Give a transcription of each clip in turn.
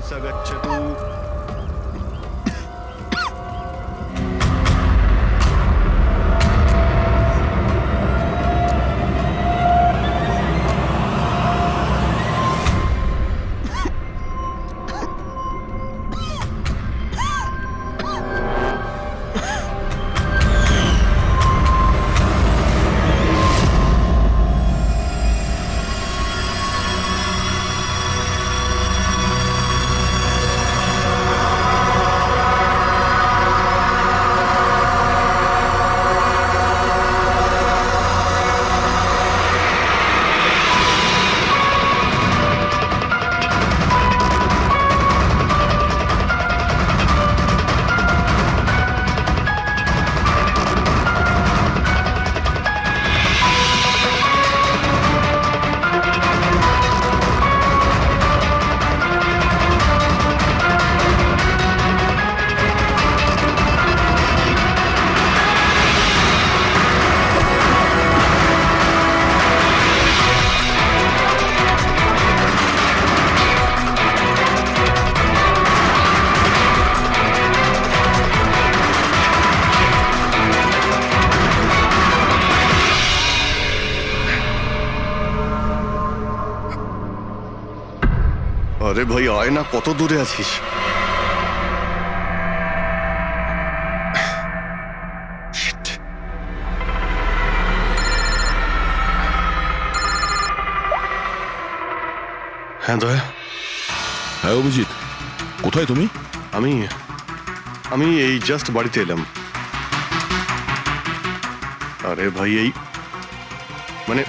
स गच्छतु। আরে ভাই আয় না, কত দূরে আছিস? Shit. হ্যাঁ দয়া। হ্যাঁ অভিজিৎ, কোথায় তুমি? আমি আমি এই জাস্ট বাড়িতে এলাম। আরে ভাই এই মানে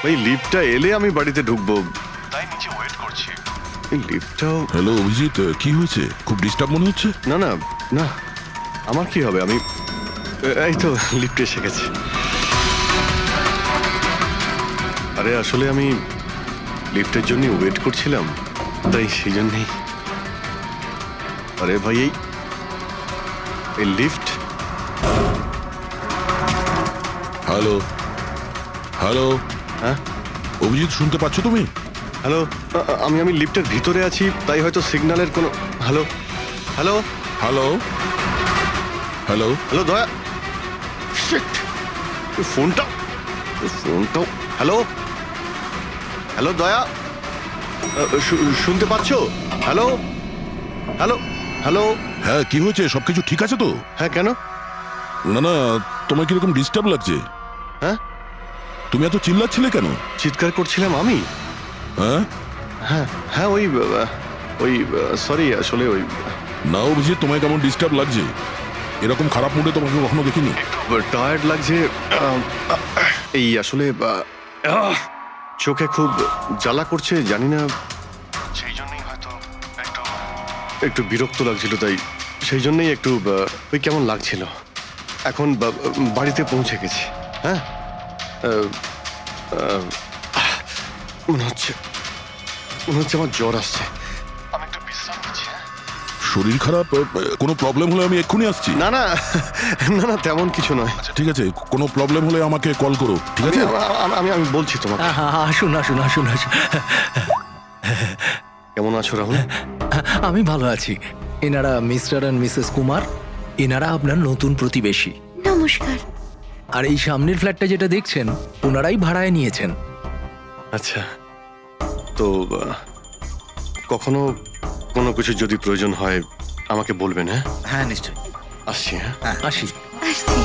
ভাই লিফটটা এলে আমি বাড়িতে ঢুকবো, তাই নিচে ওয়েট করছি। এই লিফটটাও হ্যালো অভিজিৎ, কি হয়েছে? খুব ডিস্টার্ব মনে হচ্ছে। না না না, আমার কি হবে? আমি এই তো লিফটে এসে গেছি। আরে আসলে আমি লিফটের জন্য ওয়েট করছিলাম, তাই সেই জন্যই। আরে ভাই এই লিফট। হ্যালো হ্যালো, হ্যাঁ অভিজিৎ শুনতে পাচ্ছ তুমি? হ্যালো, আমি লিফটের ভিতরে আছি, তাই হয়তো সিগন্যালের কোনো। Hello hello hello hello hello দয়া। শিট, ফোনটাও। হ্যালো হ্যালো দয়া, শুনতে পাচ্ছ? Hello hello hello. হ্যাঁ কি হয়েছে? সবকিছু ঠিক আছে তো? হ্যাঁ কেন? না না, তোমার কিরকম ডিস্টার্ব লাগছে? হ্যাঁ তুমি এত চিল্লাচ্ছিলে কেন? চিৎকার করছিলাম আমি? হ্যাঁ হ্যাঁ হ্যাঁ ওই সরি, আসলে ওই না অভিজিৎ, তোমায় কেমন ডিস্টার্ব লাগছে? এরকম খারাপ মুডে তোমাকে কখনো দেখিনি। টায়ার্ড লাগছে। এই আসলে চোখে খুব জ্বালা করছে, জানি না, সেই জন্যই হয়তো একটু বিরক্ত লাগছিল, তাই সেই জন্যই একটু ওই কেমন লাগছিল। এখন বাড়িতে পৌঁছে গেছি। হ্যাঁ মনে হচ্ছে আমার জ্বর আসছে। আমি একটু বিশ্রাম নিচ্ছি। শরীর খারাপ? কোনো প্রবলেম হলে আমি এক্ষুনি আসছি। না না না না, তেমন কিছু নয়। ঠিক আছে, কোনো প্রবলেম হলে আমাকে কল করো, ঠিক আছে? আমি আমি বলছি তোমাকে। আসুন আসুন আসুন আসুন। কেমন আছো রাহুল? আমি ভালো আছি। এনারা মিস্টার অ্যান্ড মিসেস কুমার, এনারা আপনার নতুন প্রতিবেশী। নমস্কার। আর এই সামনের ফ্ল্যাটটা যেটা দেখছেন, ওনারাই ভাড়ায় নিয়েছেন। আচ্ছা, তো কখনো কোনো কিছু যদি প্রয়োজন হয় আমাকে বলবেন। হ্যাঁ হ্যাঁ নিশ্চয়ই। আসছি। হ্যাঁ আসি। আসছি।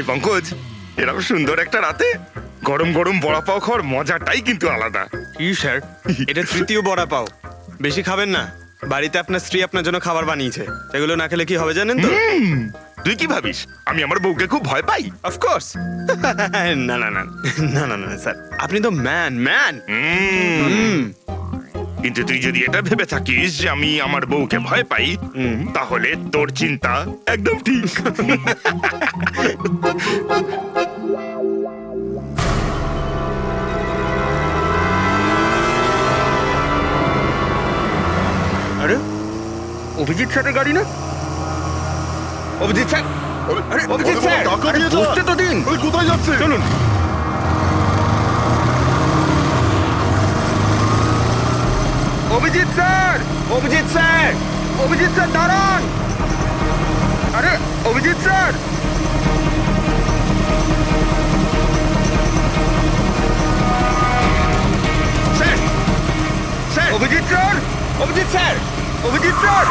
ভাই পঙ্কজ, এরকম সুন্দর একটা রাতে গরম গরম বড়া পাও খাওয়ার মজাটাই কিন্তু আলাদা। কি স্যার, এটা তৃতীয় বড়া পাও। বেশি খাবেন না, বাড়িতে আপনার স্ত্রী আপনার জন্য খাবার বানিয়েছে, এগুলো না খেলে কি হবে জানেন তো? তুই কি ভাবিস আমি আমার বউকে খুব ভয় পাই? অফকোর্স। না না না না না না স্যার, আপনি তো ম্যান। কিন্তু তুই যদি এটা ভেবে থাকিস যে আমি আমার বউকে ভয় পাই, তাহলে তোর চিন্তা একদম ঠিক। আরে অভিজিৎ স্যারের গাড়ি না? অভিজিৎ স্যার, আরে অভিজিৎ স্যার, আরে বসতে তো দিন। কোথায় যাচ্ছে? চলুন। Abhijit sir, Abhijit sir, Abhijit sir দাঁড়ান। আরে Abhijit sir, sir, sir, Abhijit sir, Abhijit sir, Abhijit sir.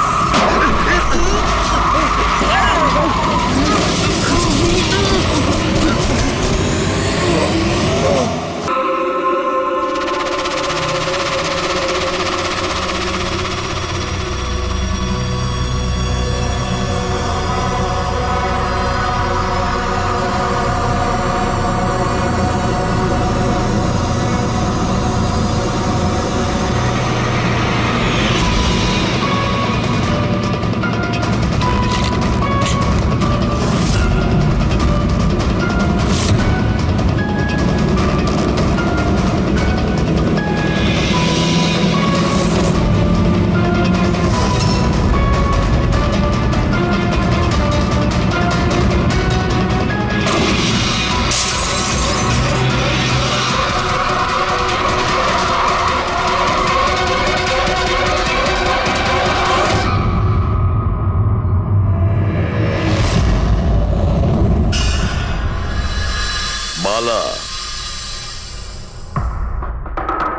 বালা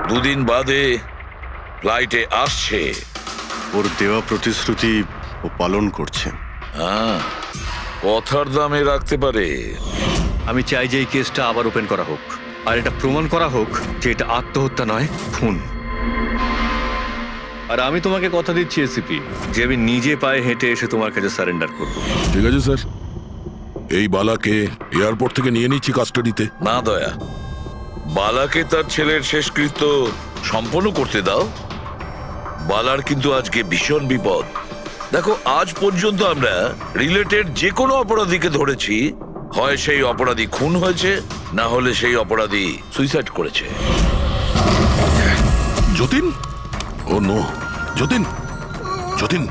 দুদিন বাদে ফ্লাইটে আসছে। ওর দেওয়া প্রতিশ্রুতি ও পালন করছে। হ্যাঁ, কথার দামে রাখতে পারে। আমি চাই যে এই কেসটা আবার ওপেন করা হোক, আর এটা প্রমাণ করা হোক যে এটা আত্মহত্যা নয়, খুন। আর আমি তোমাকে কথা দিচ্ছি এসিপি, যে আমি নিজে পায়ে হেঁটে এসে তোমার কাছে সারেন্ডার করব। ঠিক আছে স্যার, এই বালাকে এয়ারপোর্ট থেকে নিয়ে নিচ্ছি কাস্টাডিতে। না দয়া, বালাকে তার ছেলের শেষকৃত্য সম্পন্ন করতে দাও। বালার কিন্তু আজকে ভীষণ বিপদ। দেখো, আজ পর্যন্ত আমরা রিলেটেড যে কোনো অপরাধীকে ধরেছি, হয় সেই অপরাধী খুন হয়েছে, না হলে সেই অপরাধী সুইসাইড করেছে। যতীন, ও নো, যতীন, যতীন।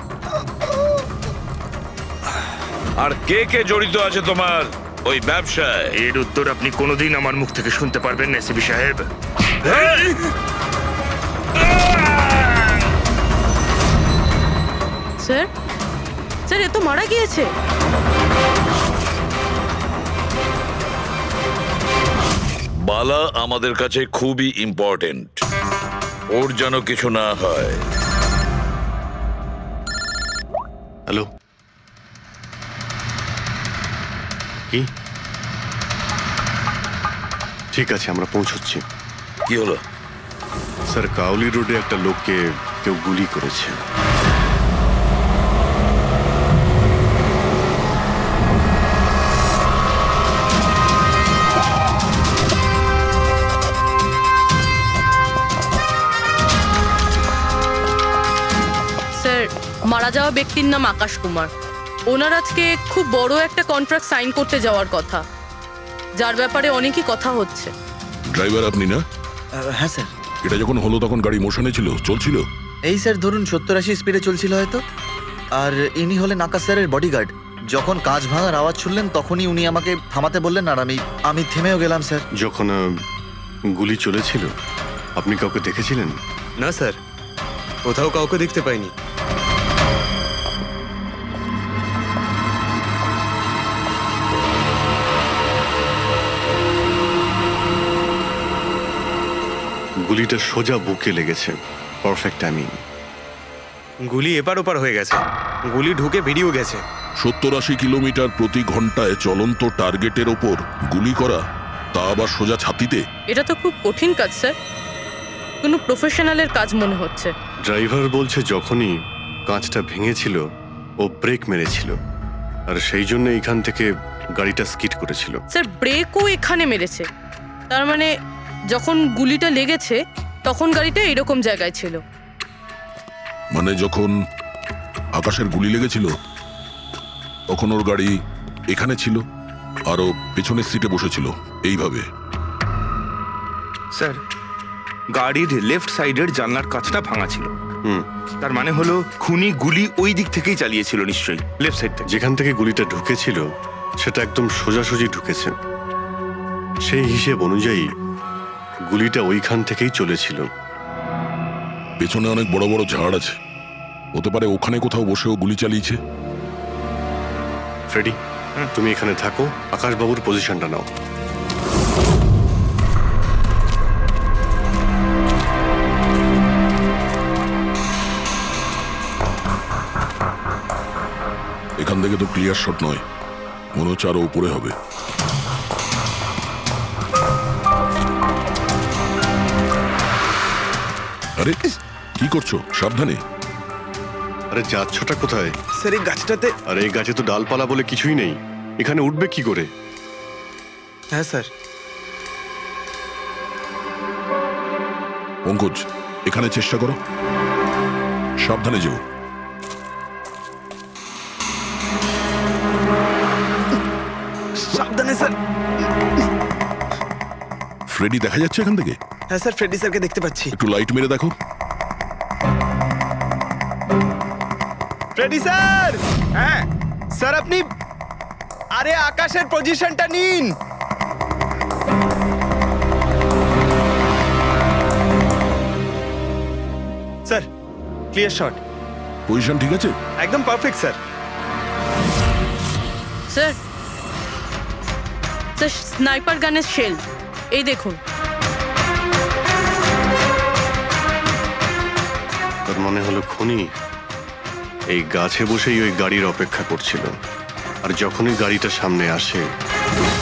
আর কে কে জড়িত আছে তোমার ওই ব্যবসায়? এর উত্তর আপনি কোনোদিন আমার মুখ থেকে শুনতে পারবেন না এসিপি সাহেব। স্যার, স্যার, এ তো মারা গিয়েছে। বালা আমাদের কাছে খুবই ইম্পর্টেন্ট, ওর যেন কিছু না হয়। হ্যালো, কি? ঠিক আছে, আমরা পৌঁছচ্ছি। কি হলো? স্যার, কাউলি রোডে একটা লোককে কেউ গুলি করেছে। স্যার, মারা যাওয়া ব্যক্তির নাম আকাশ কুমার। ওনার আজকে খুব বড় একটা কন্ট্রাক্ট সাইন করতে যাওয়ার কথা, যার ব্যাপারে অনেকই কথা হচ্ছে। ড্রাইভার আপনি না? হ্যাঁ স্যার। এটা যখন হলো তখন গাড়ি মোশনে ছিল, চলছিল? এই স্যার ধরুন 70-80 স্পিডে চলছিল হয়তো। আর ইনি হলেন আকাশ স্যারের বডিগার্ড। যখন কাঁচ ভাঙার আওয়াজ শুনলেন তখনই উনি আমাকে থামাতে বললেন, আর আমি থেমেও গেলাম স্যার। যখন গুলি চলেছিল আপনি কাউকে দেখেছিলেন? না স্যার, কোথাও কাউকে দেখতে পাইনি। গুলিটা সোজা বুকে লেগেছে। Perfect timing. গুলি এপার ওপার হয়ে গেছে, গুলি ঢুকে বেরিয়েও গেছে। 70-80 কিলোমিটার প্রতি ঘন্টায় চলন্ত টার্গেটের ওপর গুলি করা, তা আবার সোজা ছাতিতে। এটা তো খুব কঠিন কাজ স্যার, কোনো প্রফেশনালের কাজ মনে হচ্ছে। ড্রাইভার বলছে যখনই কাঁচটা ভেঙেছিল ও ব্রেক মেরেছিল, আর সেই জন্য এইখান থেকে গাড়িটা স্কিড করেছিল। স্যার ব্রেকও এখানে মেরেছে, তার মানে যখন গুলিটা লেগেছে তখন গাড়িটা এরকম জায়গায় ছিল। মানে যখন আকাশের গুলি লেগেছিল তখন ওর গাড়ি এখানে ছিল আর ও পেছনের সিটে বসেছিল এইভাবে। স্যার গাড়ির লেফট সাইডের জানলার কাঁচটা ভাঙা ছিল। হুম, তার মানে হলো খুনি গুলি ওই দিক থেকেই চালিয়েছিল নিশ্চয়ই, লেফট সাইড থেকে। যেখান থেকে গুলিটা ঢুকেছিল সেটা একদম সোজাসুজি ঢুকেছে। সেই হিসেব অনুযায়ী গুলিটা ওইখান থেকেই চলেছিল। পেছনে অনেক বড় বড় ঝাড় আছে, হতে পারে ওখানে কোথাও বসেও গুলি চালিয়েছে। ফ্রেডি, তুমি এখানে থাকো, আকাশবাবুর পজিশনটা নাও। এখান থেকে তো ক্লিয়ার শট নয়, মনে হচ্ছে আরো উপরে হবে। আরে কি করছো? সাবধানে। আরে যাচ্ছটা কোথায়? স্যার এই গাছটাতে। আরে এই গাছে তো ডালপালা বলে কিছুই নেই, এখানে উঠবে কি করে? হ্যাঁ স্যার। পঙ্কজ, এখানে চেষ্টা করো, সাবধানে যেও। সাবধানে স্যার। ফ্রেডি দেখা যাচ্ছে এখান থেকে? হ্যাঁ স্যার, ফ্রেডি স্যারকে দেখতে পাচ্ছি। একটু লাইট মেরে দেখো। Freddie sir! হ্যাঁ স্যার, আপনি আরে আকাশের পজিশনটা নিন। Sir clear shot. পজিশন ঠিক আছে? একদম perfect sir. Sir sir sniper গানের শেল এই দেখুন। তার মনে হলো খুনি এই গাছে বসেই ওই গাড়ির অপেক্ষা করছিল, আর যখনই গাড়িটা সামনে আসে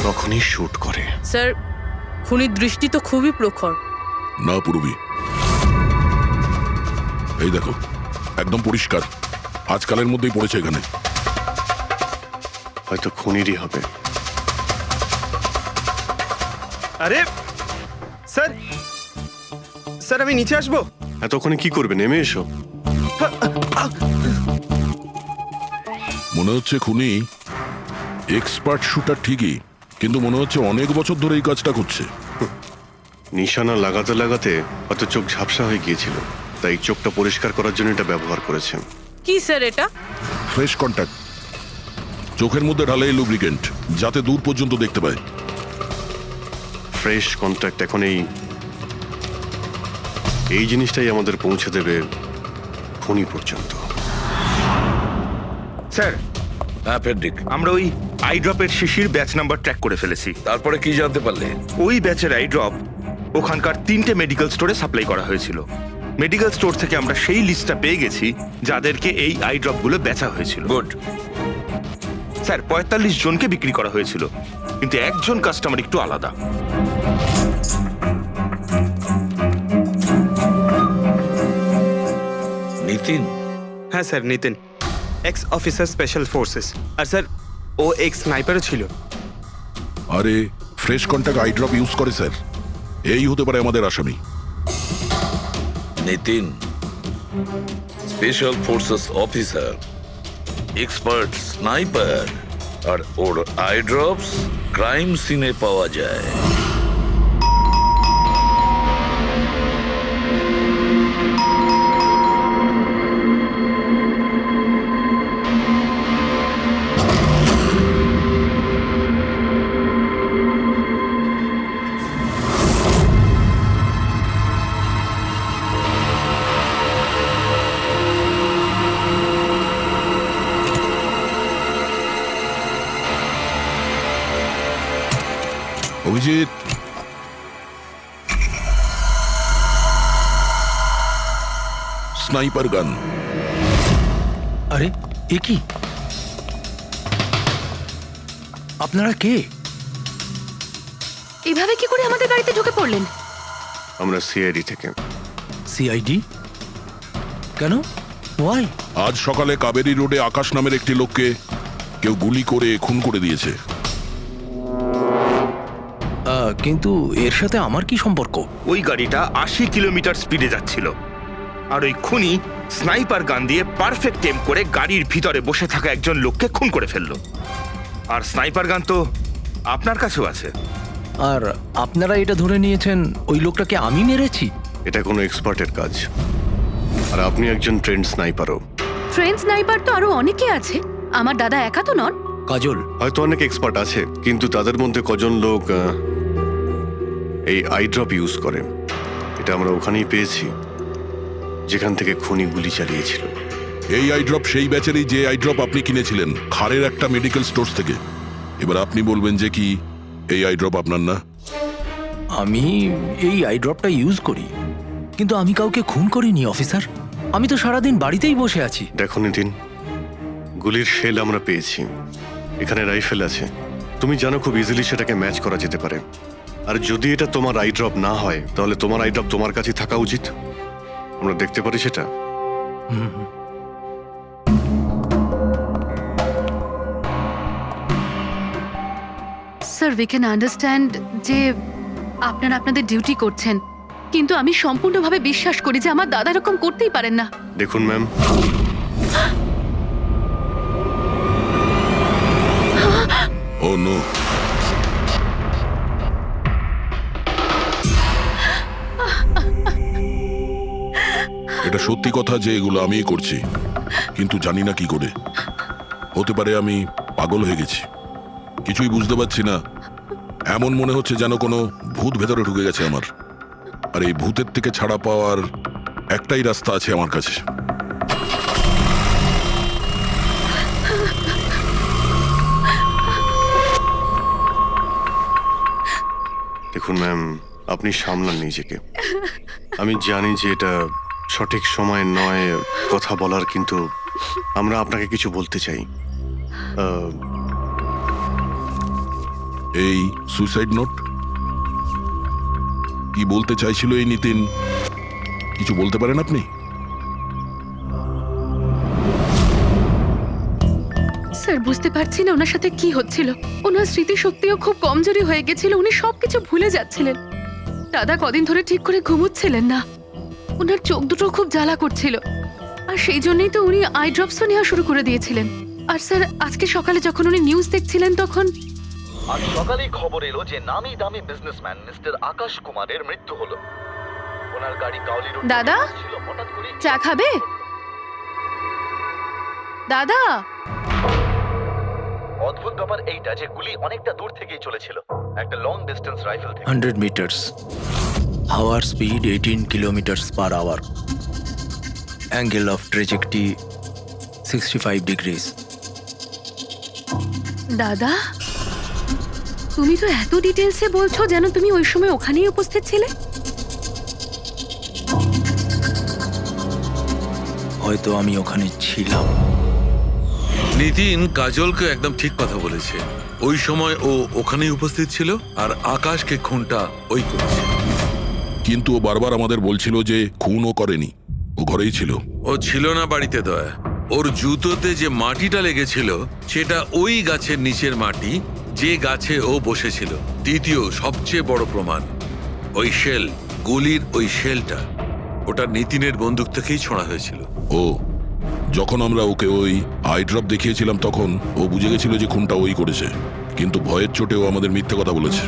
তখনই শুট করে। স্যার খুনির দৃষ্টি তো খুবই প্রখর। না পূর্বী, এই দেখো একদম পরিষ্কার, আজকালের মধ্যেই পড়েছে এখানে। হয়তো খুনিরই হবে। আরে স্যার, স্যার আমি নিচে আসবো? এতক্ষণে কি করবে? নেমে এসো। মনে হচ্ছে খুনি এক্সপার্ট শুটার ঠিকই, কিন্তু মনে হচ্ছে অনেক বছর ধরে এই কাজটা করছে। নিশানা লাগাতে লাগাতে হয়তো চোখ ঝাপসা হয়ে গিয়েছিল, তাই চোখটা পরিষ্কার করার জন্য এটা ব্যবহার করেছেন। কি স্যার এটা? ফ্রেশ কন্ট্যাক্ট, চোখের মধ্যে ঢালে লুব্রিকেন্ট যাতে দূর পর্যন্ত দেখতে পায়। ফ্রেশ কন্ট্যাক্ট এখন এই জিনিসটাই আমাদের পৌঁছে দেবে খুনি পর্যন্ত। স্যার হ্যাঁ ফেডরিক, আমরা ওই আই ড্রপের শিশির ব্যাচ নাম্বার ট্র্যাক করে ফেলেছি। তারপরে কি জানতে পারলে? ওই ব্যাচের আই ড্রপ ওখানকার 3টে মেডিকেল স্টোরে সাপ্লাই করা হয়েছিল। মেডিকেল স্টোর থেকে আমরা সেই লিস্টটা পেয়ে গেছি যাদেরকে এই আই ড্রপগুলো বেচা হয়েছিল। গুড। স্যার 45 জনকে বিক্রি করা হয়েছিল, কিন্তু একজন কাস্টমার একটু আলাদা। নিতিন? হ্যাঁ sir, Nitin, ex officer special forces. আর স্যার ও এক্স স্নাইপারও ছিল। আরে fresh contact eye drop use করে স্যার, এই হতে পারে আমাদের আসামি। Nitin special forces officer, expert sniper, আর ওর আই ড্রপস ক্রাইম সিনে পাওয়া যায়। অভিজিৎ, স্নাইপার গান। আরে এ কি? আপনারা কে? এভাবে কি করে আমাদের গাড়িতে ঢুকে পড়লেন? আমরা সিআইডি থেকে। সিআইডি? কেন? ওয়াই? আজ সকালে কাবেরী রোডে আকাশ নামের একটি লোককে কেউ গুলি করে খুন করে দিয়েছে। কিন্তু এর সাথে আমার কি সম্পর্ক? ওই গাড়িটা 80 কিলোমিটার স্পিডে যাচ্ছিল, আর ওই খুনি স্নাইপার গান দিয়ে পারফেক্ট এম করে গাড়ির ভিতরে বসে থাকা একজন লোককে খুন করে ফেললো। আর স্নাইপার গান তো আপনার কাছেও আছে। আর আপনারা এটা ধরে নিয়েছেন ওই লোকটাকে আমি মেরেছি? এটা কোনো এক্সপার্টের কাজ, আর আপনি একজন ট্রেন্ড স্নাইপারও। ট্রেন স্নাইপার তো আরো অনেকে আছে, আমার দাদা একা তো নন। কাজল, হয়তো অনেক এক্সপার্ট আছে, কিন্তু তাদের মধ্যে কজন লোক এই আই ড্রপ ইউজ করে। এটা আমরা ওখানেই পেয়েছি যেখান থেকে খুনি গুলি চালিয়েছিল। এই আইড্রপ সেই ব্যাচেরই যে আইড্রপ আপনি কিনেছিলেন খারের একটা মেডিকেল স্টোর থেকে। এবার আপনি বলবেন যে কি এই আইড্রপ আপনার না? আমি এই আই ড্রপটা ইউজ করি, কিন্তু আমি কাউকে খুন করিনি অফিসার। আমি তো সারাদিন বাড়িতেই বসে আছি। দেখো নিতিন, গুলির শেল আমরা পেয়েছি, এখানে রাইফেল আছে। তুমি জানো খুব ইজিলি সেটাকে ম্যাচ করা যেতে পারে। আর যদি এটা তোমার আই ড্রপ না হয়, তাহলে তোমার আই ড্রপ তোমার কাছে থাকা উচিত। আমরা দেখতে পারি সেটা। স্যার, উই ক্যান আন্ডারস্ট্যান্ড যে আপনারা আপনাদের ডিউটি করছেন, কিন্তু আমি সম্পূর্ণভাবে বিশ্বাস করি যে আমার দাদা এরকম করতেই পারেন না। দেখুন ম্যাম, ও নো, এটা সত্যি কথা যে এগুলো আমিই করছি, কিন্তু জানি না কি করে। হতে পারে আমি পাগল হয়ে গেছি, কিছুই বুঝতে পারছি না। এমন মনে হচ্ছে যেন কোনো ভূত ভেতরে ঢুকে গেছে আমার। আর এই ভূতের থেকে ছাড়া পাওয়ার একটাই রাস্তা আছে আমার কাছে। দেখুন ম্যাম, আপনি সামলান নিজেকে। আমি জানি যে এটা সঠিক সময় নয় কথা বলার, কিন্তু আমরা আপনাকে কিছু বলতে চাই। এই সুইসাইড নোট কি বলতে চাইছিল এই নিতিন? কিছু বলতে পারেন আপনি? স্যার, বুঝতে পারছি না ওনার সাথে কি হচ্ছিল। ওনার স্মৃতিশক্তিও খুব কমজোরি হয়ে গেছিল, উনি সবকিছু ভুলে যাচ্ছিলেন। দাদা কদিন ধরে ঠিক করে ঘুমোচ্ছিলেন না, ওনার চোখ দুটো খুব জ্বালা করছিল, আর সেই জন্যই তো উনি আই ড্রপসও নেওয়া শুরু করে দিয়েছিলেন। আর স্যার, আজকে সকালে যখন উনি নিউজ দেখছিলেন তখন আজ সকালেই খবর এলো যে নামি দামি বিজনেসম্যান মিস্টার আকাশ কুমারের মৃত্যু হলো। ওনার গাড়ি কাউলি রোড দাদা, ছিল, হঠাৎ করে চা খাবে? দাদা, অদ্ভুত ব্যাপার এইটা যে গুলি অনেকটা দূর থেকেই চলেছিল, একটা লং ডিস্টেন্স রাইফেল থেকে। 100 মিটার্স, হাওয়ার speed 18 kilometres per hour, angle of trajectory 65 degrees. দাদা, তুমি তো এত ডিটেলসে বলছো যেন তুমি ওই সময় ওখানেই উপস্থিত ছিলে। হয়তো আমি ওখানে ছিলাম। নিতিন কাজলকে একদম ঠিক কথা বলেছে। ওই সময় ও ওখানেই উপস্থিত ছিল, আর আকাশকে খুনটা ওই করেছে। কিন্তু ও বারবার আমাদের বলছিল যে খুনও করেনি, ও ঘরেই ছিল। ও ছিল না বাড়িতে দয়া। ওর জুতোতে যে মাটিটা লেগেছিল সেটা ওই গাছের নিচের মাটি যে গাছে ও বসেছিল। দ্বিতীয় সবচেয়ে বড় প্রমাণ, ওই শেল, গুলির ওই শেলটা, ওটা নিতিনের বন্দুক থেকেই ছোঁড়া হয়েছিল। ও যখন আমরা ওকে ওই আই ড্রপ দেখিয়েছিলাম তখন ও বুঝে গেছিল যে খুনটা ওই করেছে, কিন্তু ভয়ের চোটেও আমাদের মিথ্যে কথা বলেছে।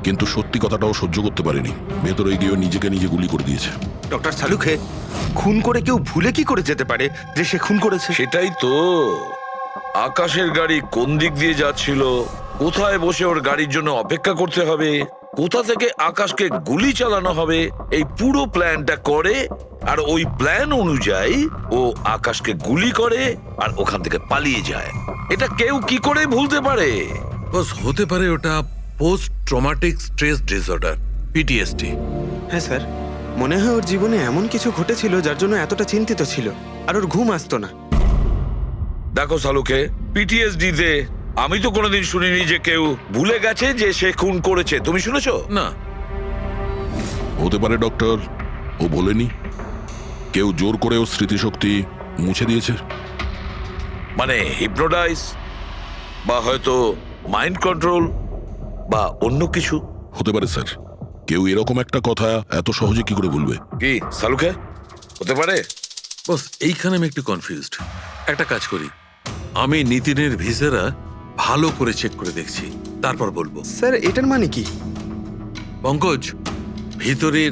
কিন্তু সত্যি কথাটাও সহ্য করতে পারেনি, ভেতরে গিয়ে নিজেকে নিজে গুলি করে দিয়েছে। ডক্টর সালুখে, খুন করে কেউ ভুলে কি করে যেতে পারে যে সে খুন করেছে? সেটাই তো। আকাশের গাড়ি কোন দিক দিয়ে যাচ্ছিল, কোথায় বসে ওর গাড়ির জন্য অপেক্ষা করতে হবে, কোথা থেকে আকাশকে গুলি চালানো হবে, এই পুরো প্ল্যানটা করে, আর ওই প্ল্যান অনুযায়ী ও আকাশকে গুলি করে আর ওখান থেকে পালিয়ে যায়। এটা কেউ কি করে ভুলতে পারে? বস, হতে পারে ওটা post traumatic stress disorder, PTSD. হ্যাঁ স্যার, মনে হয় ওর জীবনে এমন কিছু ঘটেছিল যার জন্য এতটা চিন্তিত ছিল, আর ওর ঘুম আসতো না। দেখো সালুকে, পিটিএসডি তে আমি তো কোনোদিন শুনিনি যে কেউ ভুলে গেছে যে সে খুন করেছে। তুমি শুনেছো? না, হতে পারে ডক্টর, ও বলেনি। কেউ জোর করে ওর স্মৃতিশক্তি মুছে দিয়েছে। মানে হিপনোটাইজ, বা হয়তো মাইন্ড কন্ট্রোল, বা অন্য কিছু। হতে পারে স্যার। কেউ এরকম একটা কথা এত সহজে কি করে ভুলবে? কি সালুকে হতে পারে? বস এইখানে আমি একটু কনফিউজড। একটা কাজ করি, আমি নিতিনের ভিসেরা ভালো করে চেক করে দেখছি, তারপর বলবো। স্যার এটার মানে কি? পঙ্কজ, ভিতরের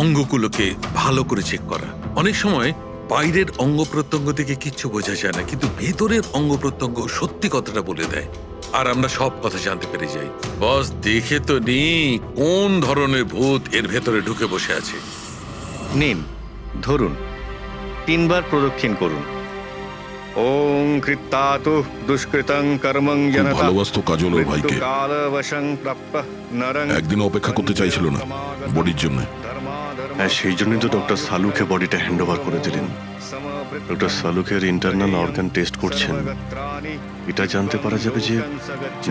অঙ্গগুলোকে ভালো করে চেক করা। অনেক সময় বাইরের অঙ্গ প্রত্যঙ্গ থেকে কিচ্ছু বোঝা যায় না, কিন্তু ভেতরের অঙ্গ প্রত্যঙ্গ সত্যি কথাটা বলে দেয়, আর আমরা সব কথা জানতে পেরে যাই। বস দেখে তো নি কোন ধরনের ভূত এর ভেতরে ঢুকে বসে আছে। নিন, ধরুন, 3 বার প্রদক্ষিণ করুন। ওং কৃত্তাতু দুষ্কৃতং কর্মং খুব জনতা ভালোবাসতো কাজল ওর ভাইকে। মৃত্যুকালবশং প্রাপ্যঃ নরং একদিন অপেক্ষা করতে চাইছিল না বডির জন্য। হ্যাঁ, সেই জন্যই তো ডক্টর সালুকে বডিটা হ্যান্ড ওভার করে দিলেন। ডক্টর সালুকের ইন্টারনাল অর্গান টেস্ট করছেন। এটা জানতে পারা যাবে যে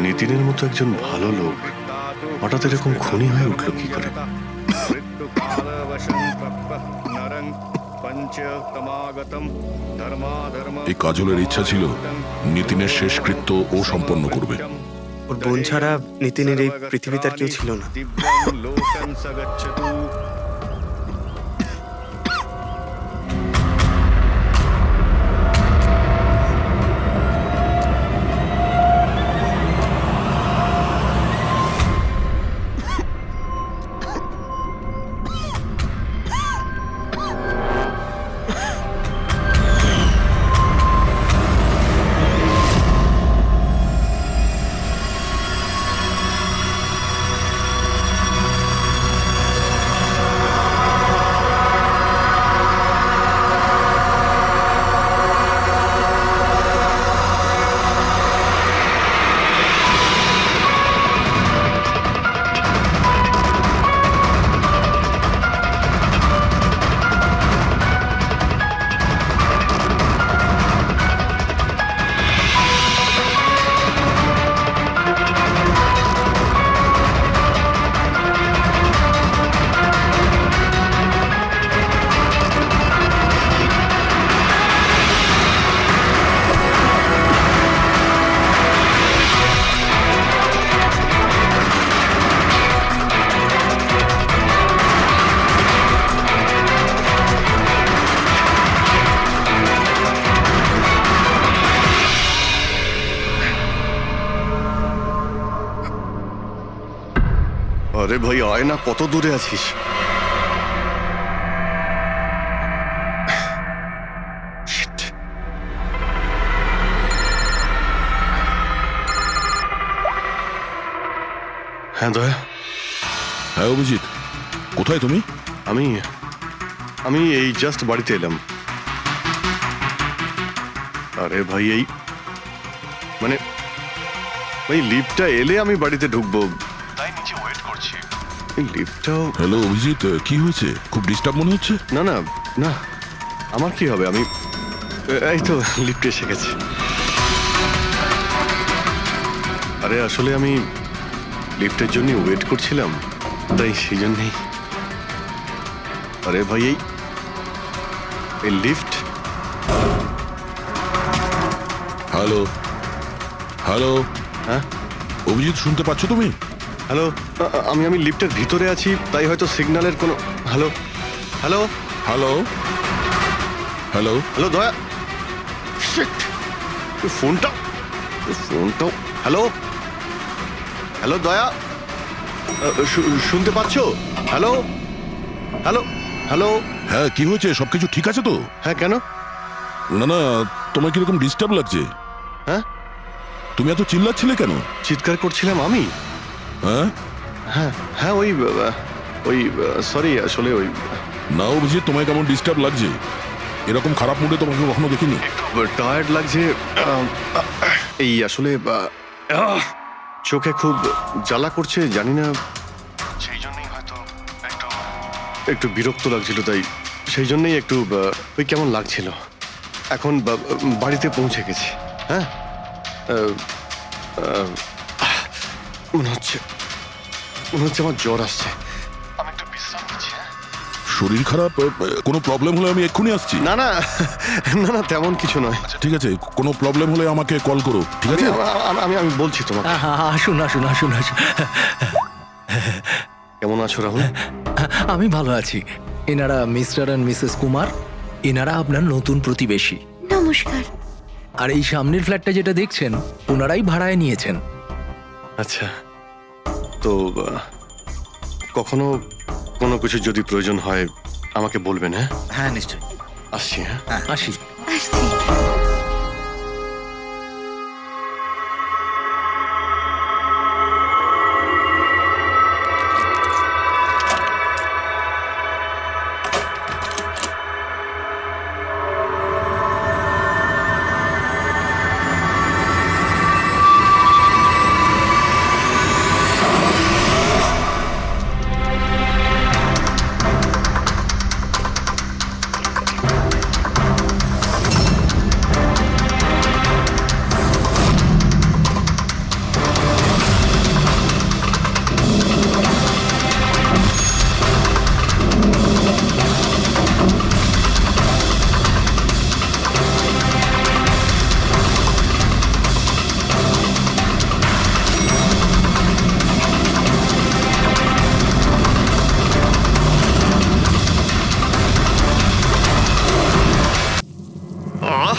নিতিনের মতো একজন ভালো লোক হঠাৎ এরকম খুনি হয়ে উঠল কি করে। এই কাজলের ইচ্ছা ছিল নিতিনের শেষকৃত্য ও সম্পন্ন করবে। ওর বোন ছাড়া নিতিনের এই পৃথিবীতে আর কেউ ছিল না। আরে ভাই আয় না, কত দূরে আছিস? Shit. হ্যাঁ দয়া, হ্যাঁ অভিজিৎ, কোথায় তুমি? আমি আমি এই জাস্ট বাড়িতে এলাম। আরে ভাই এই মানে ভাই লিফটটা এলে আমি বাড়িতে ঢুকবো, তাই নিচে ওয়েট করছি। এই লিফটটাও হ্যালো অভিজিৎ, কি হয়েছে? খুব ডিস্টার্ব মনে হচ্ছে। না না না, আমার কি হবে? আমি এই তো লিফটে এসে গেছি। আরে আসলে আমি লিফটের জন্য ওয়েট করছিলাম, তাই সেই জন্যেই। আরে ভাই এই লিফট। হ্যালো হ্যালো, হ্যাঁ অভিজিৎ শুনতে পাচ্ছ তুমি? হ্যালো, আমি লিফটের ভিতরে আছি, তাই হয়তো সিগন্যালের কোনো। Hello hello hello hello hello দয়া, শিট, ফোনটা হ্যালো হ্যালো দয়া, শুনতে পাচ্ছো? Hello hello hello. হ্যাঁ, কি হয়েছে? সবকিছু ঠিক আছে তো? হ্যাঁ কেন? না না, তোমার কিরকম ডিস্টার্ব লাগছে? হ্যাঁ, তুমি এত চিল্লাচ্ছিলে কেন? চিৎকার করছিলাম আমি? হ্যাঁ হ্যাঁ হ্যাঁ, ওই সরি, আসলে ওই না অভিজিৎ, তোমায় কেমন ডিস্টার্ব লাগছে? এরকম খারাপ মুডে তোমাকে কখনো দেখিনি। টায়ার্ড লাগছে। এই আসলে চোখে খুব জ্বালা করছে, জানি না, সেই জন্যই হয়তো একটু বিরক্ত লাগছিল, তাই সেই জন্যই একটু ওই কেমন লাগছিল। এখন বাড়িতে পৌঁছে গেছি। হ্যাঁ মনে হচ্ছে আমার জ্বর আসছে। আমি একটু বিশ্রাম নিচ্ছি। হ্যাঁ? শরীর খারাপ, কোনো প্রবলেম হলে আমি এক্ষুনি আসছি। না না না না, তেমন কিছু নয়। ঠিক আছে, কোনো প্রবলেম হলে আমাকে কল করো, ঠিক আছে? আমি বলছি তোমাকে। আসুন আসুন আসুন আসুন। কেমন আছো রাহুল? আমি ভালো আছি। এনারা মিস্টার অ্যান্ড মিসেস কুমার। এনারা আপনার নতুন প্রতিবেশী। নমস্কার। আর এই সামনের ফ্ল্যাটটা যেটা দেখছেন, ওনারাই ভাড়ায় নিয়েছেন। আচ্ছা, তো কখনো কোনো কিছু যদি প্রয়োজন হয় আমাকে বলবেন। হ্যাঁ হ্যাঁ নিশ্চয়ই। আসছি। হ্যাঁ আসি। আসছি।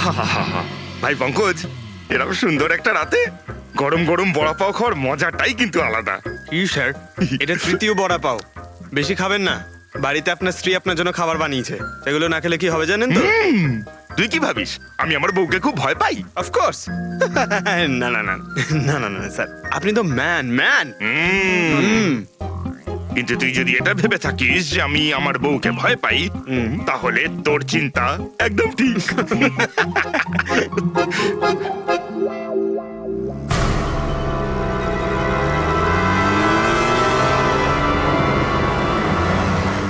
আহাহাহা। ভাই পঙ্কজ, এরকম সুন্দর একটা রাতে গরম গরম বড়া পাও খাওয়ার মজাটাই কিন্তু আলাদা। কি স্যার, এটা তৃতীয় বড়া পাও। বেশি খাবেন না, বাড়িতে আপনার স্ত্রী আপনার জন্য খাবার বানিয়েছে। এগুলো না খেলে কি হবে জানেন তো? তুই কি ভাবিস আমি আমার বউকে খুব ভয় পাই? অফকোর্স। না না না না না না স্যার, আপনি তো ম্যান। কিন্তু তুই যদি এটা ভেবে থাকিস যে আমি আমার বউকে ভয় পাই, তাহলে তোর চিন্তা একদম ঠিক।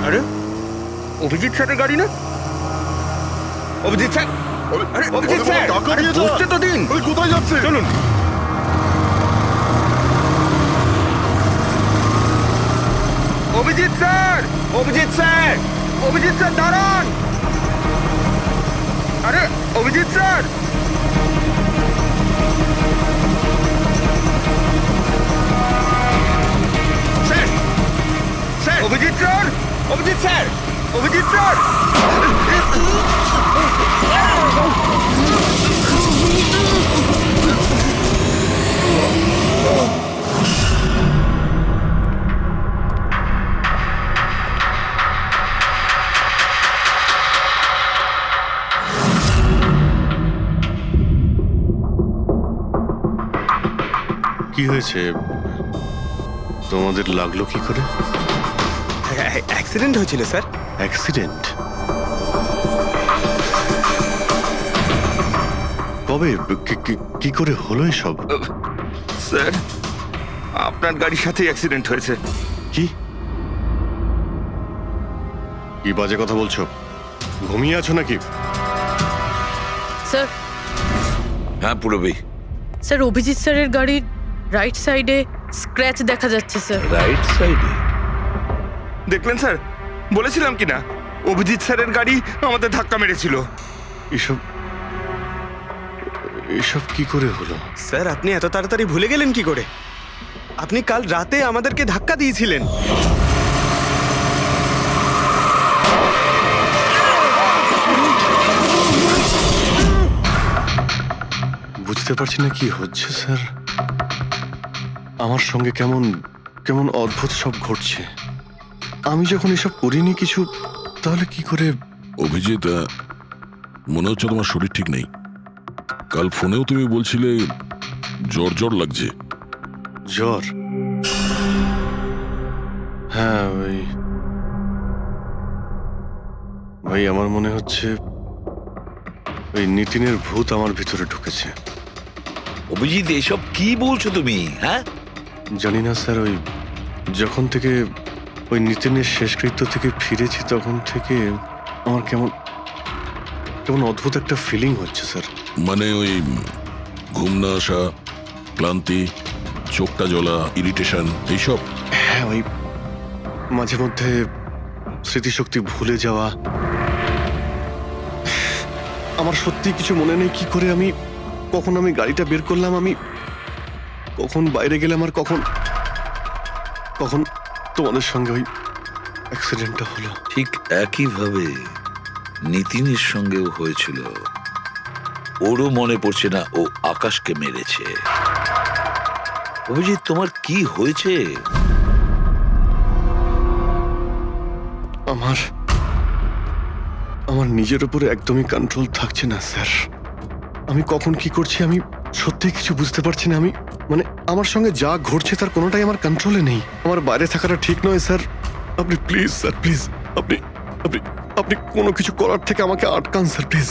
আরে অভিজিৎ স্যারের গাড়ি না? অভিজিৎ স্যার, আরে অভিজিৎ স্যার, আরে বুঝতে তো দিন। কোথায় যাচ্ছে? চলুন। Abhijit sir, Abhijit sir, Abhijit sir দাঁড়ান। আরে Abhijit sir, sir, sir, Abhijit sir, Abhijit sir, Abhijit sir. কি হয়েছে? তোমাদের লাগলো কি করে? অ্যাক্সিডেন্ট হয়েছিল স্যার। অ্যাক্সিডেন্ট? কবে? কি করে হলো এসব? স্যার, আপনার গাড়ির সাথে অ্যাক্সিডেন্ট হয়েছে। কি কি বাজে কথা বলছো? ঘুমিয়ে আছো নাকি? স্যার, হ্যাঁ পুরবি। স্যার অভিজিৎ স্যারের গাড়ির রাইট সাইডে স্ক্র্যাচ দেখা যাচ্ছে স্যার। রাইট সাইডে? দেখলেন স্যার, বলেছিলাম কি না অভিজিৎ স্যারের গাড়ি আমাদের ধাক্কা মেরেছিল। এসব কি করে হলো? স্যার, আপনি এত তাড়াতাড়ি ভুলে গেলেন কি করে? আপনি কাল রাতে আমাদেরকে ধাক্কা দিয়েছিলেন। বুঝতে পারছি না কি হচ্ছে স্যার। আমার সঙ্গে কেমন কেমন অদ্ভুত সব ঘটছে। আমি যখন এসব করিনি কিছু, তাহলে কি করে? অভিজিৎ, মনে হচ্ছে তোমার শরীর ঠিক নেই। কাল ফোনেও তুমি বলছিলে জ্বর জ্বর লাগছে। জ্বর? হ্যাঁ ভাই, আমার মনে হচ্ছে ওই নিতিনের ভূত আমার ভিতরে ঢুকেছে। অভিজিৎ, এসব কি বলছো তুমি? হ্যাঁ, জানি না স্যার, ওই যখন থেকে ওই নিতিনের শেষকৃত্য থেকে ফিরেছি তখন থেকে আমার কেমন কেমন অদ্ভুত একটা ফিলিং হচ্ছে স্যার। মানে ওই ঘুম না আসা, ক্লান্তি, চোখটা জ্বলা, ইরিটেশন, এইসব? হ্যাঁ, ওই মাঝে মধ্যে স্মৃতিশক্তি ভুলে যাওয়া। আমার সত্যি কিছু মনে নেই কি করে আমি কখন আমি গাড়িটা বের করলাম, আমি কখন বাইরে গেলাম, আর কখন কখন তোমাদের সঙ্গে ওই অ্যাক্সিডেন্টটা হলো। ঠিক একইভাবে নিতিনের সঙ্গেও হয়েছিল। ওরও মনে পড়ছে না ও আকাশকে মেরেছে। অভিজিৎ, তোমার কি হয়েছে? আমার আমার নিজের উপরে একদমই কন্ট্রোল থাকছে না স্যার। আমি কখন কি করছি আমি সত্যি কিছু বুঝতে পারছি না। আমি মানে আমার সঙ্গে যা ঘটছে তার কোনোটাই আমার কন্ট্রোলে নেই। আমার বাইরে থাকাটা ঠিক নয় স্যার। আপনি প্লিজ স্যার, প্লিজ আপনি আপনি আপনি কোনো কিছু করার থেকে আমাকে আটকান স্যার, প্লিজ।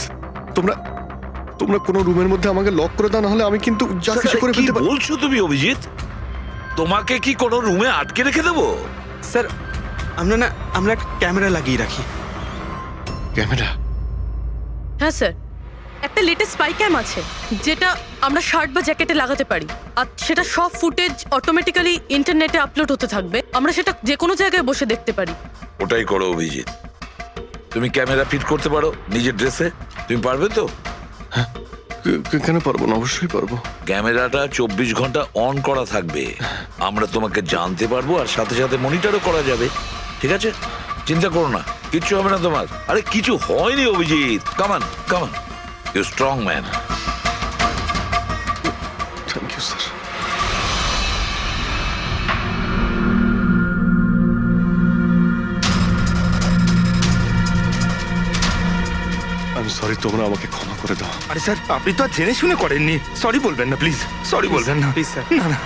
তোমরা তোমরা কোনো রুমের মধ্যে আমাকে লক করে দাও, না হলে আমি কিন্তু যা কিছু করে কি ফেলতে পারি। বলছো তুমি অভিজিৎ? তোমাকে কি কোনো রুমে আটকে রেখে দেবো? স্যার আমরা একটা ক্যামেরা লাগিয়ে রাখি। ক্যামেরা? হ্যাঁ স্যার, একটা লেটেস্ট স্পাই ক্যাম আছে যেটা আমরা শার্ট বা জ্যাকেটে লাগাতে পারি, আর সেটা সব ফুটেজ অটোমেটিক্যালি ইন্টারনেটে আপলোড হতে থাকবে। আমরা সেটা যে কোনো জায়গায় বসে দেখতে পারি। ওটাই করো অভিজিৎ। তুমি ক্যামেরা ফিট করতে পারো নিজের ড্রেসে? তুমি পারবে তো? কেন পারবো না, অবশ্যই পারবো। ক্যামেরাটা 24 ঘন্টা অন করা থাকবে। আমরা তোমাকে জানতে পারবো, আর সাথে সাথে মনিটরও করা যাবে। ঠিক আছে, চিন্তা করো না, কিচ্ছু হবে না তোমার। আরে কিছু হয়নি Abhijit. Come on come on, you strong man. Thank you sir. আমি সরি, তোমরা আমাকে ক্ষমা করে দাও। আরে স্যার, আপনি তো আর জেনে শুনে করেননি। সরি বলবেন না প্লিজ, সরি বলবেন না প্লিজ স্যার। না না।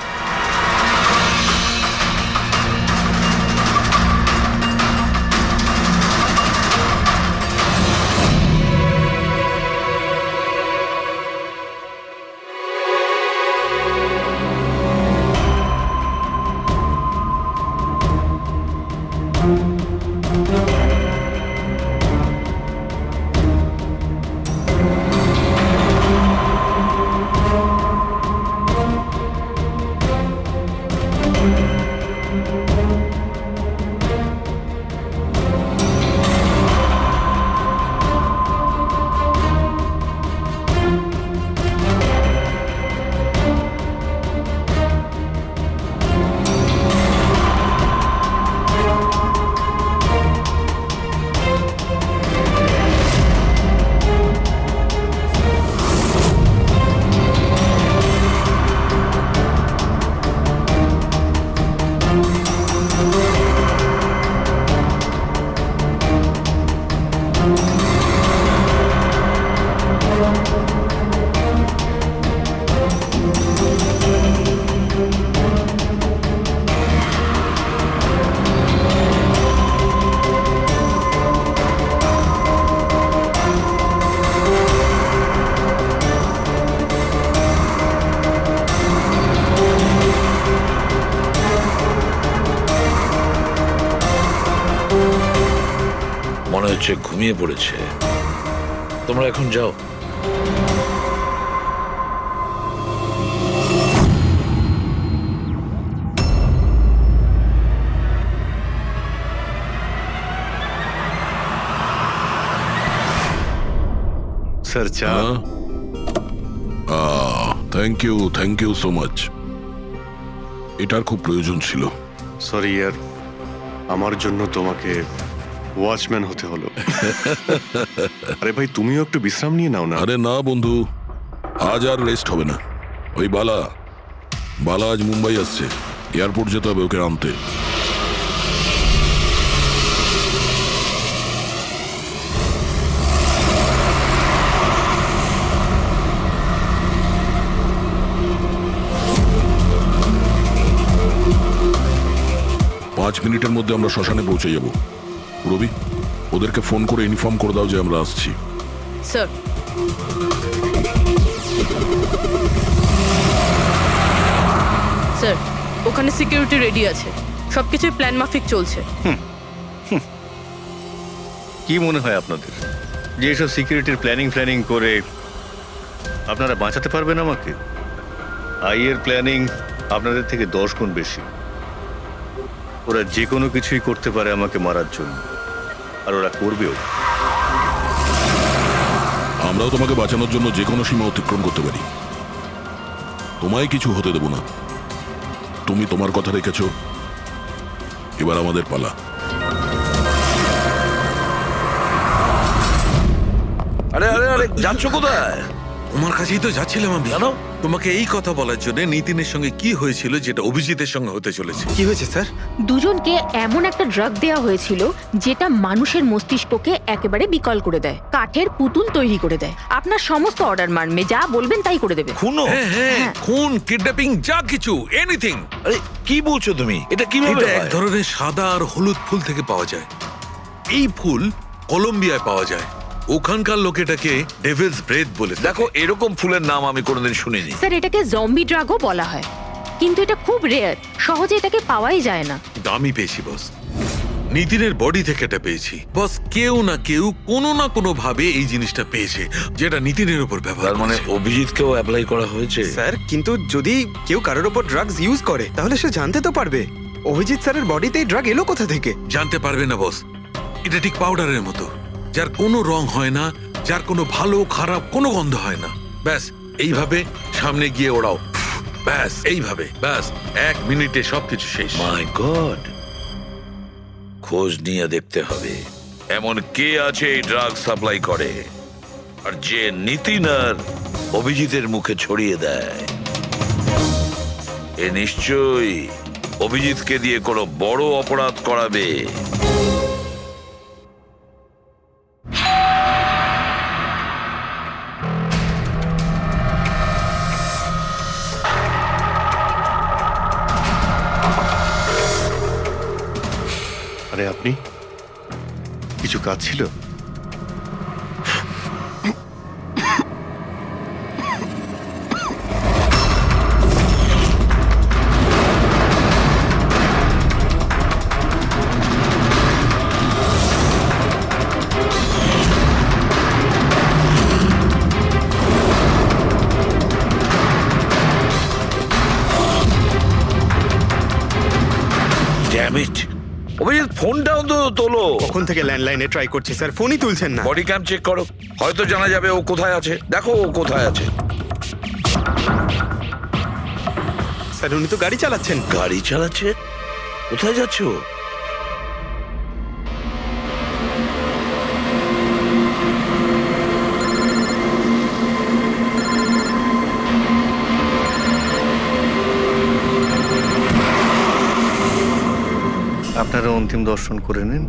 মনে হচ্ছে ঘুমিয়ে পড়েছে। তোমরা এখন যাও। স্যার চা। Thank you so much. এটার খুব প্রয়োজন ছিল। সরি ইয়ার, আমার জন্য তোমাকে ওয়াচম্যান হতে হলো। আরে ভাই, তুমিও একটু বিশ্রাম নিয়ে নাও না। আরে না বন্ধু, আজ আর রেস্ট হবে না। ওই বালা আজ মুম্বাই আসছে, এয়ারপোর্ট যেতে হবে ওকে আনতে। পাঁচ মিনিটের মধ্যে আমরা শ্মশানে পৌঁছে যাব। রবি, ওদেরকে ফোন করে ইনফর্ম করে দাও যে আমরা আসছি। স্যার, স্যার ওখানে সিকিউরিটি রেডি আছে, সবকিছুই প্ল্যান মাফিক চলছে। কি মনে হয় আপনাদের যে এসব সিকিউরিটির প্ল্যানিং করে আপনারা বাঁচাতে পারবেন আমাকে? আইয়ের প্ল্যানিং আপনাদের থেকে 10 গুণ বেশি। ওরা যে কোনো কিছুই করতে পারে আমাকে মারার জন্য, আর ওরা করবেও। আমরাও তোমাকে বাঁচানোর জন্য যে কোনো সীমা অতিক্রম করতে পারি। তোমায় কিছু হতে দেব না। তুমি তোমার কথা রেখেছো, এবার আমাদের পালা। আরে আরে আরে যাচ্ছ কোথায়? তোমার কাছেই তো যাচ্ছিলাম আমি। জানো তোমাকে এই কথা বলার জন্য নিতিনের সঙ্গে কি হয়েছিল যেটা অভিজিতের সঙ্গে হতে চলেছে। কি হয়েছে স্যার? দুজনকে এমন একটা ড্রাগ দেওয়া হয়েছিল যেটা মানুষের মস্তিষ্ককে একেবারে বিকল করে দেয়, কাঠের পুতুল তৈরি করে দেয়। আপনার সমস্ত অর্ডার মানবে, যা বলবেন তাই করে দেবে। খুনো? হ্যাঁ হ্যাঁ, খুন, কিডন্যাপিং, যা কিছু, এনিথিং। আরে কি বলছো তুমি? এটা কিভাবে এটা এক হয়? ধরনের সাদা আর হলুদ ফুল থেকে পাওয়া যায়। এই ফুল কলম্বিয়ায় পাওয়া যায়। ওখানকার লোক এটাকে ডেভিলস ব্রেথ বলে থাকে। দেখো এরকম ফুলের নাম আমি কোনোদিন শুনিনি। স্যার, এটাকে জম্বি ড্রাগও বলা হয়, কিন্তু এটা খুব রেয়ার, সহজে এটাকে পাওয়াই যায় না। দামি পেয়েছি বস, নিতিনের বডি থেকে এটা পেয়েছি বস। কেউ না কেউ কোনো না কোনো ভাবে এই জিনিসটা পেয়েছে যেটা নিতিনের উপর ব্যবহার তার মানে করেছে। অভিজিৎকেও অ্যাপ্লাই করা হয়েছে। স্যার কিন্তু যদি কেউ কারোর ওপর ড্রাগস ইউজ করে তাহলে সে জানতে তো পারবে অভিজিৎ স্যারের বডিতে এই ড্রাগ এলো কোথা থেকে। জানতে পারবে না বস। এটা ঠিক পাউডারের মতো, যার কোনো রং হয় না, যার কোনো ভালো খারাপ কোনো গন্ধ হয় না। ব্যাস এইভাবে সামনে গিয়ে ওড়াও, ব্যাস এইভাবে, ব্যাস 1 মিনিটে সবকিছু শেষ। মাই গড, খোঁজ নিয়ে দেখতে হবে এমন কে আছে এই ড্রাগ সাপ্লাই করে আর যে নিতিন আর অভিজিতের মুখে ছড়িয়ে দেয়। এ নিশ্চয়ই অভিজিৎকে দিয়ে কোনো বড় অপরাধ করাবে। আরে আপনি, কিছু কাজ ছিল? ড্যাম ইট, অভিজিৎ ফোনটাও তো তোলো। কখন থেকে ল্যান্ডলাইনে ট্রাই করছি স্যার, ফোনই তুলছেন না। বডি ক্যাম চেক করো, হয়তো জানা যাবে ও কোথায় আছে। দেখো ও কোথায় আছে। স্যার উনি তো গাড়ি চালাচ্ছেন। গাড়ি চালাচ্ছে? কোথায় যাচ্ছ? আপনারা অন্তিম দর্শন করে নিন।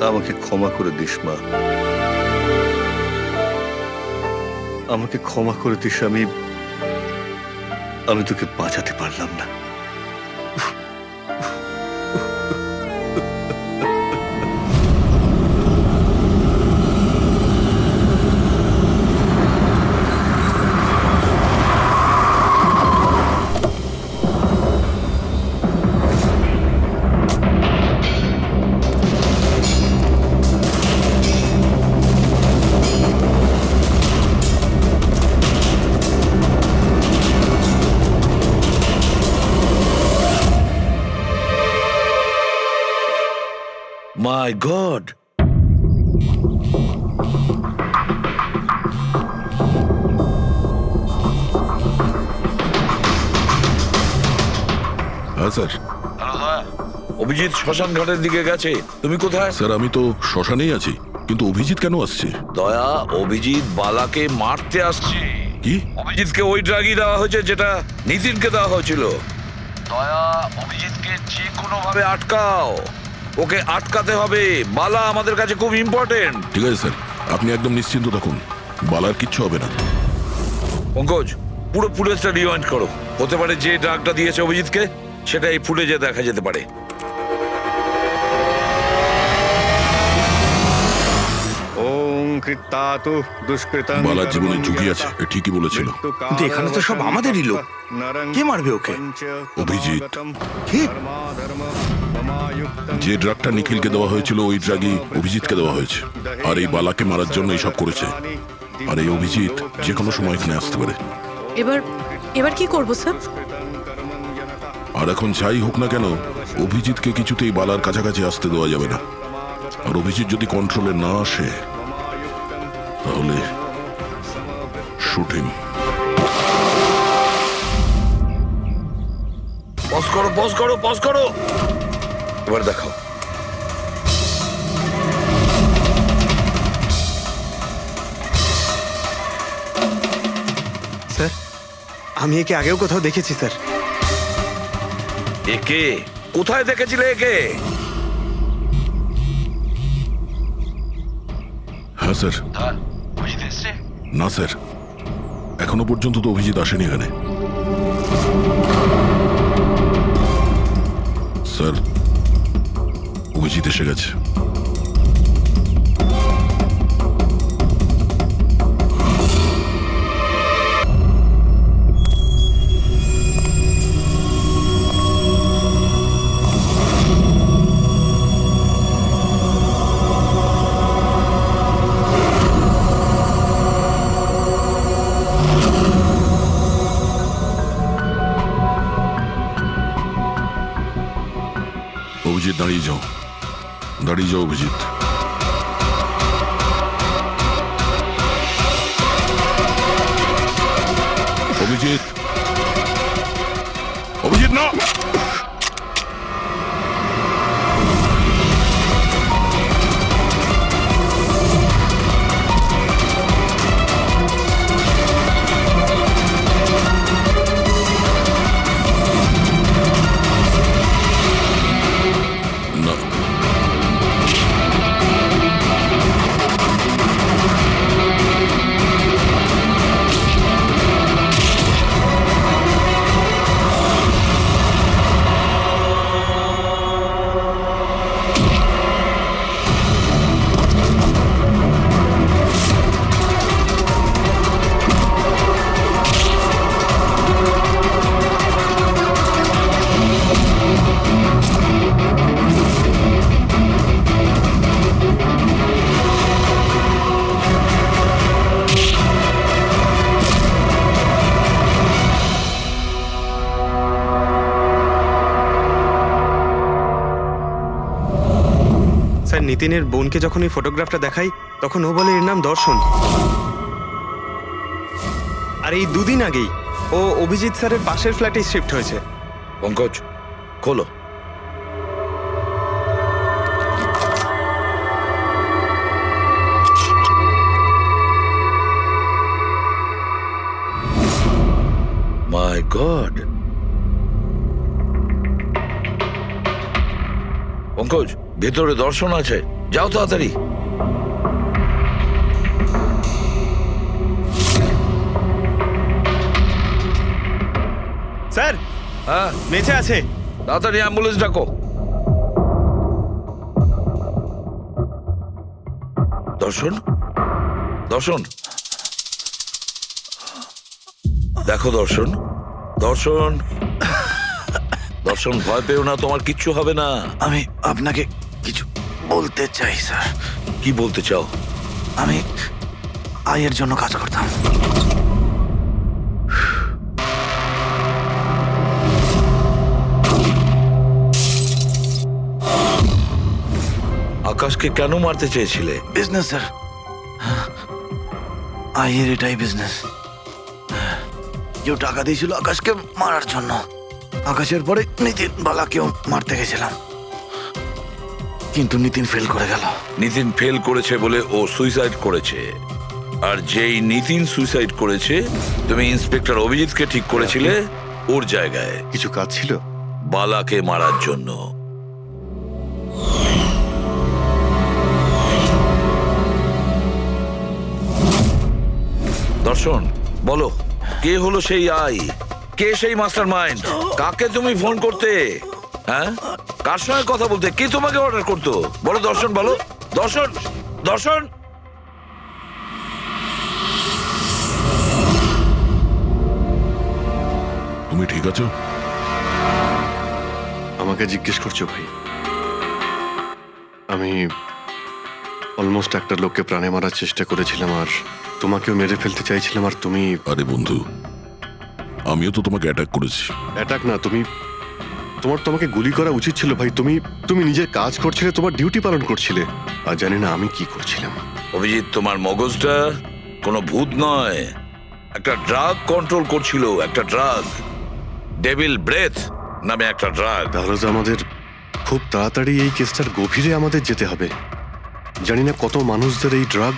আমাকে ক্ষমা করে দিস মা, আমাকে ক্ষমা করে দিস। আমি তোকে বাঁচাতে পারলাম না। মাই গড, হ্যাঁ স্যার। অভিজিৎ শ্মশান ঘাটের দিকে গেছে। তুমি কোথায়? স্যার আমি তো শ্মশানেই আছি, কিন্তু অভিজিৎ কেন আসছে? দয়া, অভিজিৎ বালাকে মারতে আসছে। কি? অভিজিৎকে ওই ড্রাগই দেওয়া হয়েছে যেটা নিতিনকে দেওয়া হয়েছিল। দয়া, অভিজিৎকে যে কোনো ভাবে আটকাও, ওকে আটকাতে হবে। বালা আমাদের কাছে খুব ইম্পর্টেন্ট। ঠিক আছে স্যার, আপনি একদম নিশ্চিন্ত থাকুন, বালার কিচ্ছু হবে না। পঙ্কজ, পুরো ফুটেজটা রিওয়াইন্ড করো। হতে পারে যে ড্রাগটা দিয়েছে অভিজিৎকে সেটা এই ফুটেজে দেখা যেতে পারে। ওম বালার জীবনে ঝুঁকি আছে, এ ঠিকই বলেছিল। কিন্তু এখানে তো সব আমাদেরই লোক। কে মারবে ওকে? অভিজিৎ। কি? যে ড্রাগটা নিখিলকে দেওয়া হয়েছিল ওই ড্রাগই অভিজিৎকে দেওয়া হয়েছে, আর এই বালাকে মারার জন্য এইসব করেছে। আর এই অভিজিৎ যে কোনো সময় এখানে আসতে পারে। এবার কি করব স্যার? আর এখন যাই হোক না কেন, অভিজিৎকে কিছুতেই বালার কাছাকাছি আসতে দেওয়া যাবে না। আর অভিজিৎ যদি কন্ট্রোলে না আসে তাহলে শুটিং। পজ করো, পজ করো, পজ করো। এবার দেখাও। স্যার, আমি একে আগেও কোথাও দেখেছি স্যার। একে কোথায় দেখেছিলে একে? হ্যাঁ স্যার। না স্যার, এখনো পর্যন্ত তো অভিজিৎ আসেনি এখানে। স্যার, অভিজিৎ এসে গেছে। অভিজিৎ, দাঁড়িয়ে যাও, দাঁড়িয়ে যাও অভিজিৎ। অভিজিৎ, অভিজিৎ না। স্যার, নিতিনের বোনকে যখন এই ফটোগ্রাফটা দেখাই তখন ও বলে এর নাম দর্শন। আর এই দুদিন আগেই ও অভিজিৎ স্যারের পাশের ফ্ল্যাটে শিফট হয়েছে। পঙ্কজ, খোলো। মাই গড। পঙ্কজ, ভেতরে দর্শন আছে, যাও তাড়াতাড়ি। স্যার, হ্যাঁ, বেঁচে আছে। তাড়াতাড়ি অ্যাম্বুলেন্স ডাকো। দর্শন, দর্শন, দেখো দর্শন, দর্শন, দর্শন, ভয় পেও না, তোমার কিচ্ছু হবে না। আমি আপনাকে কিছু বলতে চাই স্যার। কি বলতে চাও? আমি আয়ের জন্য কাজ করতাম। আকাশকে কেন মারতে চেয়েছিলে? বিজনেস স্যার, আয়ের এটাই বিজনেস। কেউ টাকা দিয়েছিল আকাশকে মারার জন্য। আকাশের পরে নিতিন বালাকেও মারতে গেছিলাম, কিন্তু নিতিন ফেল করে গেল। নিতিন ফেল করেছে বলে ও সুইসাইড করেছে। আর যেই নিতিন সুইসাইড করেছে, তুমি ইন্সপেক্টর অভিজিৎকে ঠিক করেছিলে ওর জায়গায়। কিছু কাজ ছিল বালাকে মারার জন্য। দর্শন, বলো, কে হলো সেই আই? কে সেই মাস্টার মাইন্ড? কাকে তুমি ফোন করতে? হ্যাঁ, কার সঙ্গে কথা বলতে? কে তোমাকে অর্ডার করতো? বলো দর্শন, বলো দর্শন, দর্শন। তুমি ঠিক আছো? আমাকে জিজ্ঞেস করছো ভাই? আমি অলমোস্ট একটা লোককে প্রাণে মারার চেষ্টা করেছিলাম, আর তোমাকেও মেরে ফেলতে চাইছিলাম, আর তুমি... আরে বন্ধু, আমিও তো তোমাকে অ্যাটাক করেছি। অ্যাটাক না, তোমাকে গুলি করা উচিত ছিল ভাই। তুমি নিজের কাজ করছিলে, তোমার ডিউটি পালন করছিলে, আর জানি না আমি কি করছিলাম। অভিজিৎ, তোমার মগজটা কোনো ভূত নয়, একটা ড্রাগ কন্ট্রোল করছিল, একটা ড্রাগ, ডেভিল ব্রেথ নামে একটা ড্রাগ। তাহলে তো আমাদের খুব তাড়াতাড়ি এই কেসটার গভীরে আমাদের যেতে হবে। জানি না কত মানুষদের এই ড্রাগ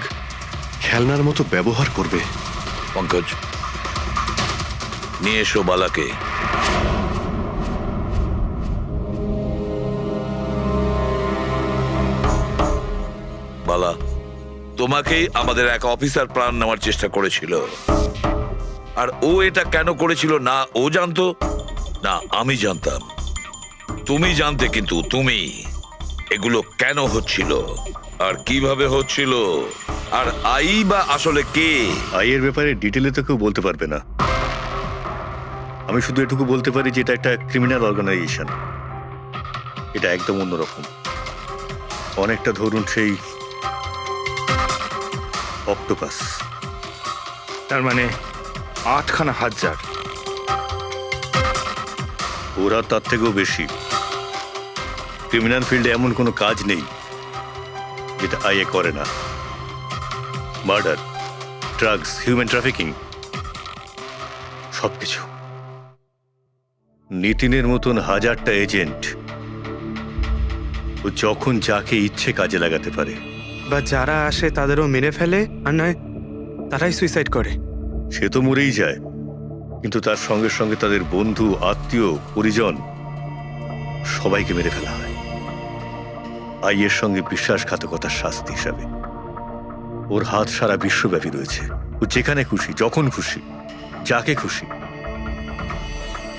খেলনার মতো ব্যবহার করবে। পঙ্কজ, নিয়ে এসো বালাকে। বালা, তোমাকেই আমাদের এক অফিসার প্রাণ নেওয়ার চেষ্টা করেছিল, আর ও এটা কেন করেছিল না ও জানতো না আমি জানতাম। তুমি জানতে, কিন্তু তুমি এগুলো কেন হচ্ছিল আর কিভাবে হচ্ছিল, আর আই বা আসলে কে? আইয়ের ব্যাপারে ডিটেলে তো কেউ বলতে পারবে না। আমি শুধু এটুকু বলতে পারি যে এটা একটা ক্রিমিনাল অর্গানাইজেশন। এটা একদম অন্যরকম, অনেকটা ধরুন সেই অক্টোপাস। তার মানে 8খানা হাজার। ওরা তার থেকেও বেশি। ক্রিমিনাল ফিল্ডে এমন কোনো কাজ নেই যেটা আইএ করে না। মার্ডার, ড্রাগস, হিউম্যান ট্রাফিকিং, সবকিছু। নিতিনের মতন হাজারটা এজেন্ট, ও যখন যাকে ইচ্ছে কাজে লাগাতে পারে। বা যারা আসে তাদেরও মেরে ফেলে, আর নয় তারাই সুইসাইড করে। সে তো মরেই যায়, কিন্তু তার সঙ্গে সঙ্গে তাদের বন্ধু, আত্মীয়, পরিজন সবাইকে মেরে ফেলা হয় আইয়ের সঙ্গে বিশ্বাসঘাতকতার শাস্তি হিসাবে। ওর হাত সারা বিশ্বব্যাপী রয়েছে। ও যেখানে খুশি, যখন খুশি, যাকে খুশি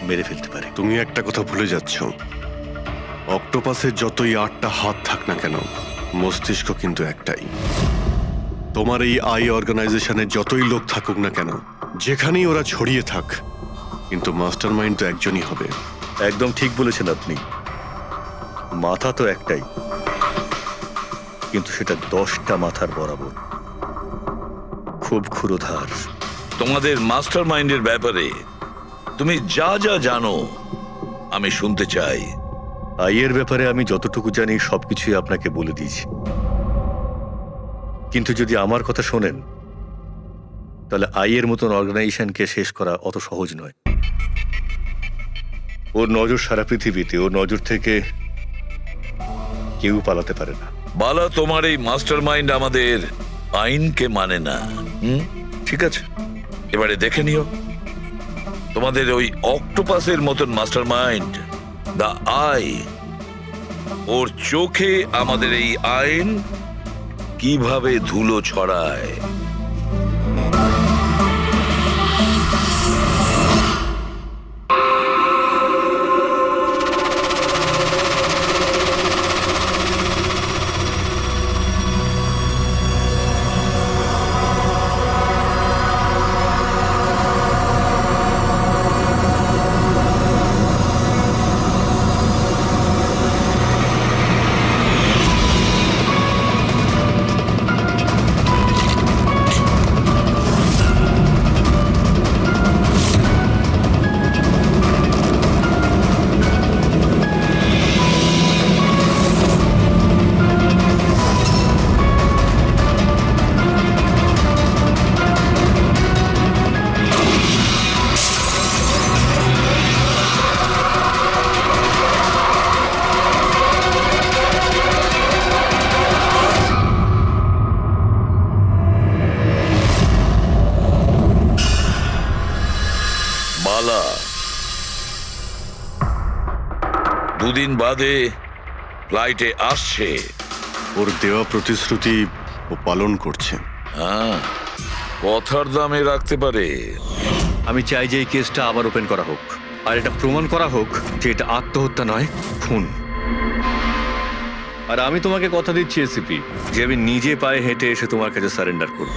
মেরে ফেলতে পারে। তুমি একটা কথা ভুলে যাচ্ছ, অক্টোপাসের যতই 8টা হাত থাক না কেন, মস্তিষ্ক কিন্তু একটাই। তোমার এই আই অর্গানাইজেশনে যতই লোক থাকুক না কেন, যেখানেই ওরা ছড়িয়ে থাক, কিন্তু মাস্টার মাইন্ড তো একজনই হবে। একদম ঠিক বলেছেন আপনি। মাথা তো একটাই, কিন্তু সেটা 10টা মাথার বরাবর, খুব ক্ষুরোধার। তোমাদের মাস্টার মাইন্ডের ব্যাপারে তুমি যা যা জানো আমি শুনতে চাই। আইয়ের ব্যাপারে আমি যতটুকু জানি সবকিছুই আপনাকে বলে দিয়েছি, কিন্তু যদি আমার কথা শোনেন তাহলে আইয়ের মতন অর্গানাইজেশনকে শেষ করা অত সহজ নয়। ওর নজর সারা পৃথিবীতে, ওর নজর থেকে কেউ পালাতে পারে না। বালা, তোমার এই মাস্টার মাইন্ড আমাদের আইনকে মানে না। ঠিক আছে, এবারে দেখে নিও তোমাদের ওই অক্টোপাসের মতন মাস্টার মাইন্ড, দা আই, ওর চোখে আমাদের এই আইন কিভাবে ধুলো ছড়ায়। বালা, দুদিন বাদে ফ্লাইটে আসছে। ওর দেওয়া প্রতিশ্রুতি ও পালন করছে। হ্যাঁ, কথার দামে রাখতে পারে। আমি চাই যে এই কেসটা আবার ওপেন করা হোক, আর এটা প্রমাণ করা হোক যে এটা আত্মহত্যা নয়, খুন। আর আমি তোমাকে কথা দিচ্ছি এসিপি, যে আমি নিজে পায়ে হেঁটে এসে তোমার কাছে সারেন্ডার করব।